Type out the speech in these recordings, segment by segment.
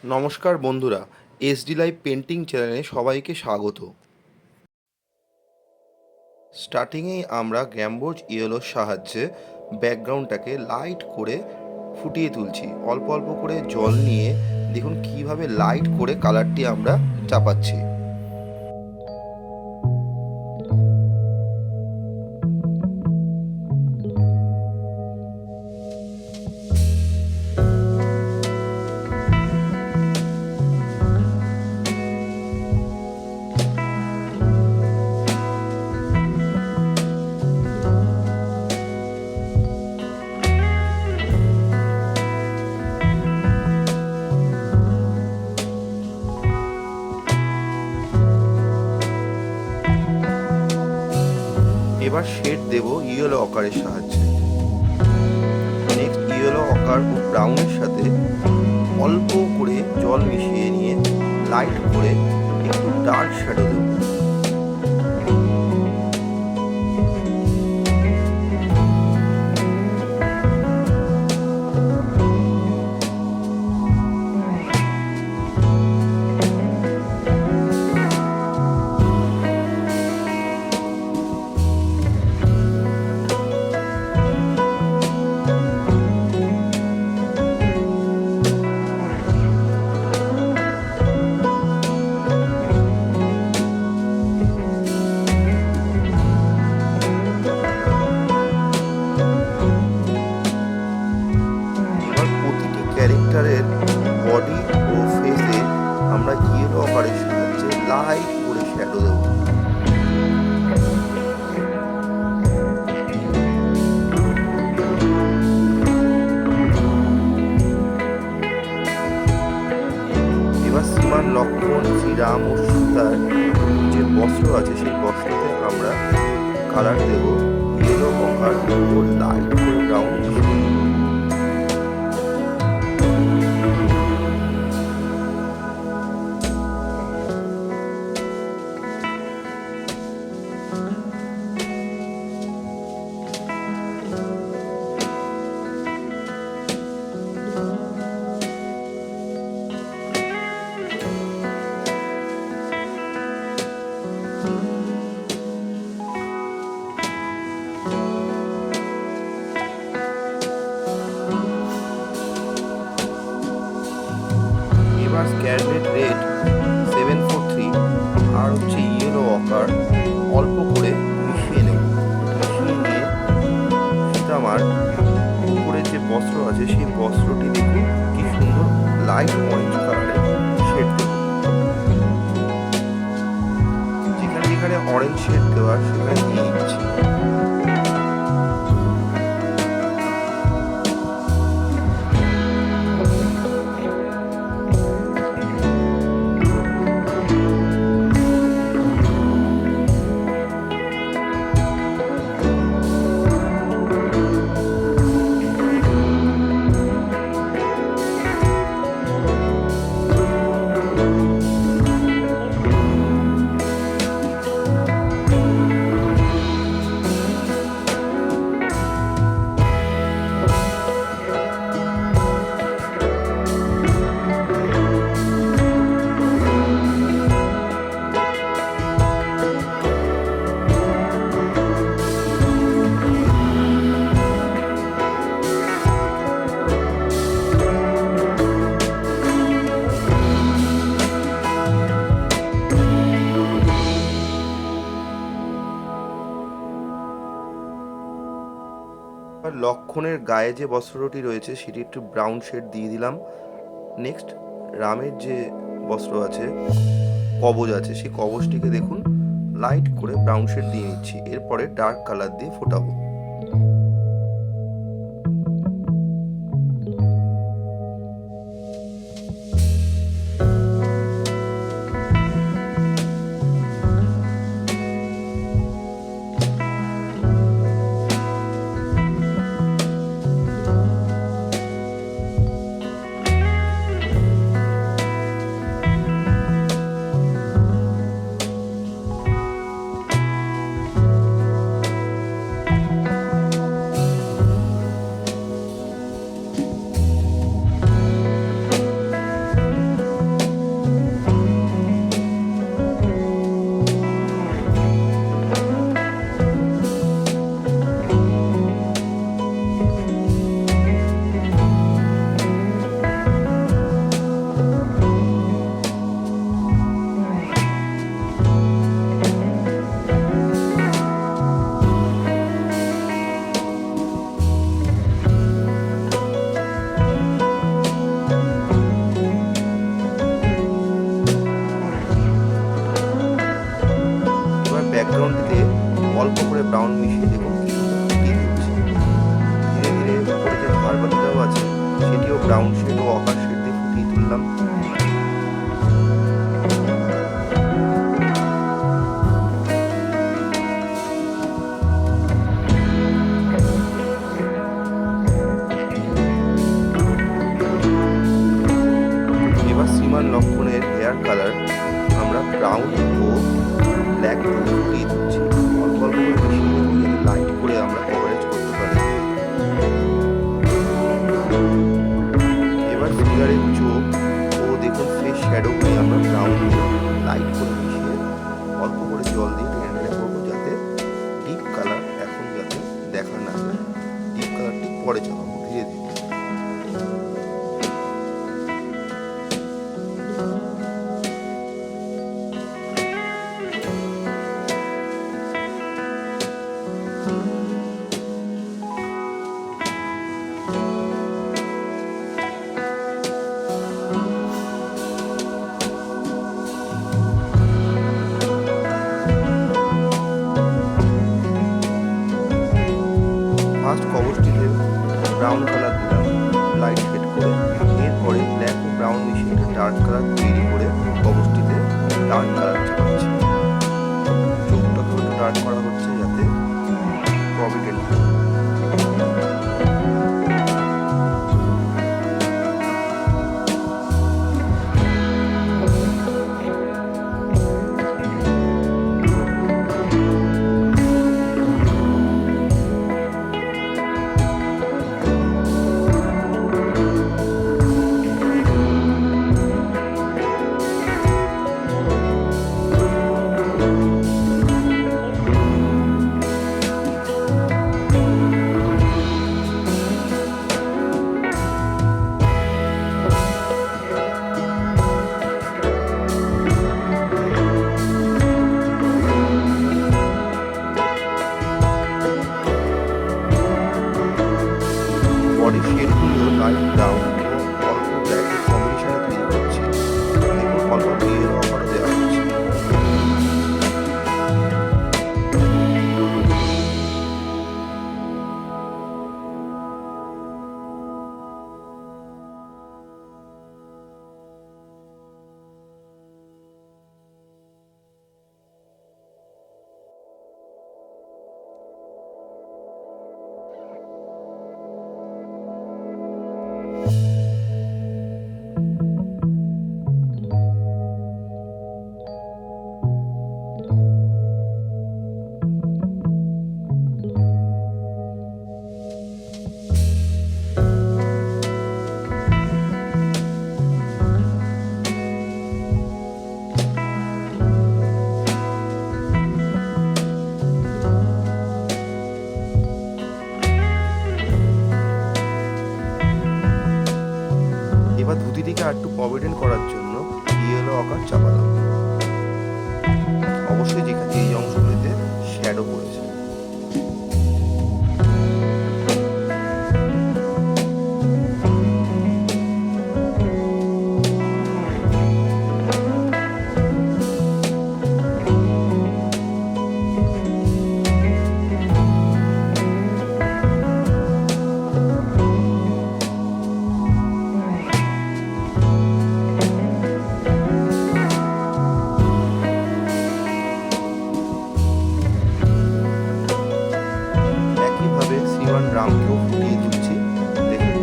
নমস্কার বন্ধুরা, SD live painting চ্যানেলে সবাইকে স্বাগত। স্টার্টিংয়েই আমরা গ্যাম্বোজ ইয়েলোর সাহায্যে ব্যাকগ্রাউন্ডটাকে লাইট করে ফুটিয়ে তুলছি। অল্প অল্প করে জল নিয়ে দেখুন কিভাবে লাইট করে কালারটি আমরা চাপাচ্ছি। এবার শেড দেব ইয়েলো অকারের সাহায্যে। নেক্সট ইয়েলো অকার ও ব্রাউনের সাথে অল্প করে জল মিশিয়ে নিয়ে লাইট করে একটু ডার্ক শ্যাডো দেব। ক্যারেক্টারের বডি ও ফেসে আমরা ইয়েলো অকারের সাহায্যে লাইট করে শ্যাডো দেব। এবার শ্রীমান লক্ষ্মণ, শ্রীরাম ও সীতার যে বস্ত্র আছে সেই বস্ত্রতে আমরা কালার দেব ইয়েলো অকার ও লাইট করে ব্রাউন। এবার স্ক্যারলেট রেড 743 আর হচ্ছে ইয়েলো অকার অল্প করে মিশিয়ে নেব। মিশিয়ে নিয়ে সীতামার উপরে যে বস্ত্র আছে সেই বস্ত্রটি দেখুন কি সুন্দর লাইট অরেঞ্জ কালারের শেড দেব। যেখানে যেখানে অরেঞ্জ শেড দেওয়ার সেখানে দিয়ে দিচ্ছি। লক্ষণের গায়ে যে বস্ত্রটি রয়েছে সেটি একটু ব্রাউন শেড দিয়ে দিলাম। নেক্সট রামের যে বস্ত্র আছে, কবচ আছে, সেই কবচটিকে দেখুন লাইট করে ব্রাউন শেড দিয়ে নিচ্ছি। এরপরে ডার্ক কালার দিয়ে ফোটাবো। ব্রাউন শেড ও অকার শেড দিয়ে ফুটিয়ে তুললাম। এবার শ্রীমান লক্ষণের হেয়ার কালার আমরা ব্রাউন ও ব্ল্যাক দিয়ে ফুটিয়ে দিচ্ছি। অল্প অল্প করে মিশিয়ে দেবো যাতে লাইট করে আমরা কভারেজ করতে পারি। এবার ফিগারের চোখ ও দেখুন ফেস শ্যাডোকে আমরা ব্রাউন দিয়ে লাইট করে মিশিয়ে অল্প করে জল দিয়ে টেনে করবো যাতে ডিপ কালার এখন যাতে দেখা না যায়, ডিপ কালারটি পরে চাপাবো ধীরে ধীরে। ফার্স্ট কবচটিতে ব্রাউন কালার দিলাম লাইট শেড করে, এরপরে ব্ল্যাক ও ব্রাউন মিশিয়ে একটা ডার্ক কালার তৈরি করে কবচটিতে ডার্ক কালার চাপাচ্ছি। চোখটাকে একটু ডার্ক করা হচ্ছে যাতে প্রভিডেন্ট বডি শেডগুলো লাইট ব্রাউন ও অল্প ব্ল্যাকের কম্বিনেশনে তৈরি করছি। দেখুন অল্প ইয়েলো অফারও দেওয়া হচ্ছে। এবার ধুতিটিকে আর একটু প্রভিডেন্ট করার জন্য ইয়েলো আকার চাপালাম, অবশ্যই যেখানে এই অংশগুলিতে শ্যাডো পড়েছে। রামকেও ফুটিয়ে তুলছি দেখুন।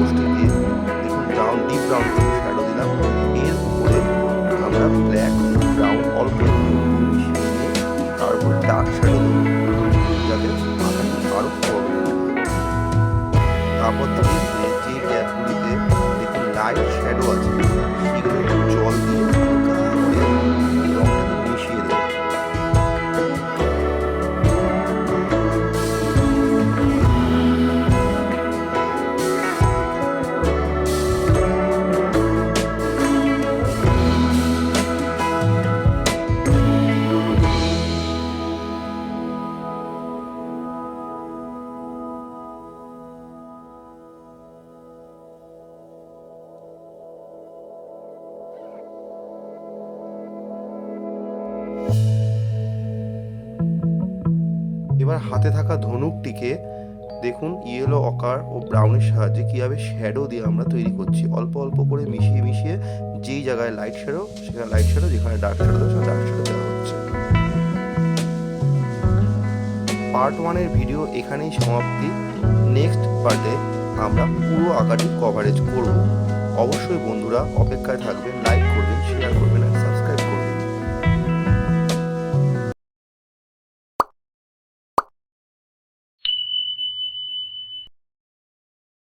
ধনুষটিকে দেখুন ব্রাউন, ডিপ ব্রাউন শ্যাডো দিলাম। এর উপরে আমরা ব্ল্যাক ব্রাউন অল্প মিশিয়ে নিয়ে তারপর ডার্ক শ্যাডো দেবো, যাতে আঁকাটি আরও বড়। তারপর থেকে যে গ্যাপগুলিতে দেখুন লাইট শ্যাডো আছে, সেগুলো জল দিয়ে হালকা করে রংটাকে মিশিয়ে দেবো। এবার হাতে থাকা ধনুকটিকে দেখুন ইয়েলো অকার ও ব্রাউনের সাহায্যে কীভাবে শ্যাডো দিয়ে আমরা তৈরি করছি। অল্প অল্প করে মিশিয়ে মিশিয়ে যেই জায়গায় লাইট শ্যাডো সেখানে লাইট শ্যাডো, যেখানে ডার্ক শ্যাডো দেওয়া সেখানে ডার্ক শ্যাডো দেওয়া হচ্ছে। পার্ট 1-এর ভিডিও এখানেই সমাপ্তি। নেক্সট পার্টে আমরা পুরো আঁকাটি কভারেজ করব। অবশ্যই বন্ধুরা অপেক্ষায় থাকবেন, লাইক করবেন, শেয়ার করবেন।